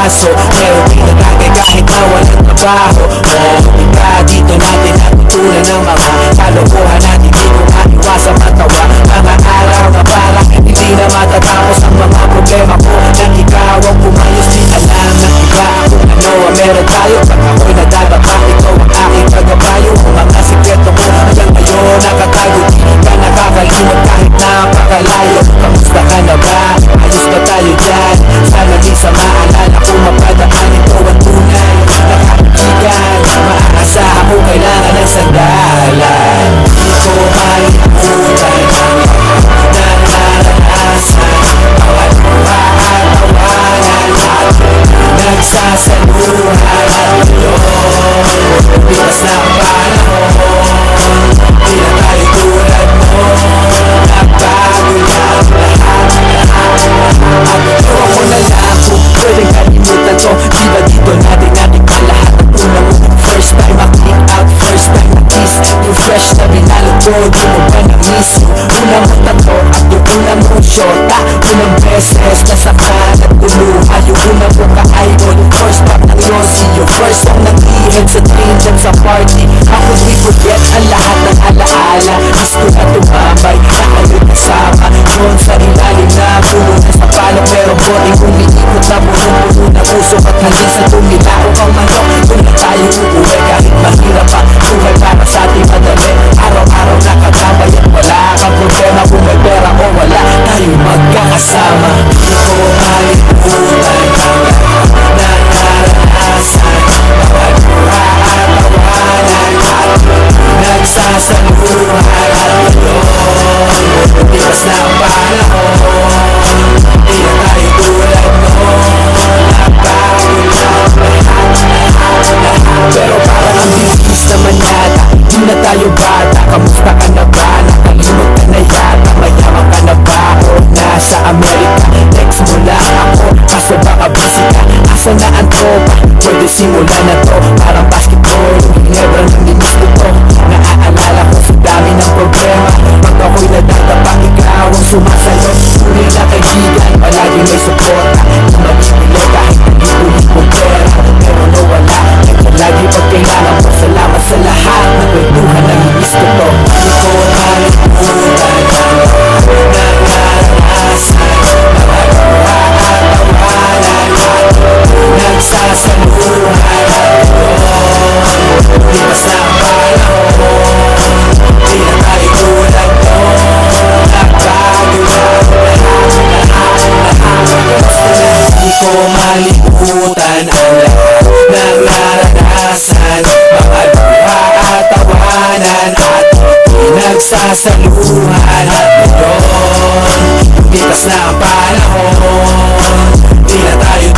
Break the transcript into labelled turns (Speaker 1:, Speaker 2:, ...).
Speaker 1: aso, pero di nagagay kahit na walang trabaho. Diba dito natin natutunan ng mga kalokohan na hindi ko maiwasang matawa. Mga araw na parang hindi na matatapos ang mga problema ko. Nang ikaw ang pumayos, di alam ng iba kung ano ang meron tayo. Pag ako'y nadadapa, ikaw ang aking tagapayo. Ang mga sikreto ko hanggang ngayon nakatago, di ka nakakalimot kahit napakalayo. Kamusta ka na ba? Ayos ba tayo dyan? Sana di sa maalala kung mapadaan, ito ang tunay na kaibigan. Maaasahan mo kailangan ng sandalan. Di ko malimutan ang nararanasan, bawat tawanan natin nagsasaluhan. At ngayon, bigas na ang panahon, di na tayo tulad mo. Nagbago lang lahat. At ito ako na lang kung pwedeng kalimutan to. Di ba dito natin nakita lahat ang unang first time ma-click out, first time na-kiss. Yung fresh na binalot ko, di mo ba na-miss? Yung unang mong tato at yung unang mong shota, unang beses na sakan at tuluha. Yung unang mong ka-idol, first pop ng Yossi, yung first song ng Ihen sa train dyan sa party. How could we forget ang lahat ng alaala? Gusto na tumambay, na kayo'y kasama yun sa ilalim na puno na sa palo. Pero boring umiikot sa puno na puso at hangin sa tumilao ang manok. Doon na tayo uuwi kahit mahirap pa buhay para sa ating madali. Araw-araw nakagabay at wala kang problema kung may pera o wala, tayo magkakasama. Di ko malimutan ang nararanasan, bawat tawanan natin nagsasaluhan. At ngayon, bigas na ang panahon, di na tayo tulad noon. Nagbago lang lahat. Pero parang ang bilis naman yata, di na tayo bata. Kamusta ka na ba? Nakalimot ka na yata. Mayaman ka na ba? O nasa Amerika? Text mo lang ako, kaso baka busy ka. Asa na ang tropa? Pwede simulan na to. Parang basketball, yung hinebra ng linis nito. Naaalala ko sa dami ng problema. Pag ako'y nadadapa, ikaw ang sumasayo. Tunay na kaibigan, palagi may suporta. Kung mabibili kahit hindi ulit mong pera, pero nawala, lagi pag kailangan mo. Salamat sa lahat na kwentuhan na minis ko to. Di ko malimutan ang nararanasan, bawat tawanan natin nagsasaluhan. At ngayon, bigas na ang panahon, di na tayo tulad noon. Nagbago lang lahat. Di ko malimutan ang lahat ng naranasan, mga luha at tawanan at pinagsasaluhan. At ngayon, bigas na ang panahon, di na tayo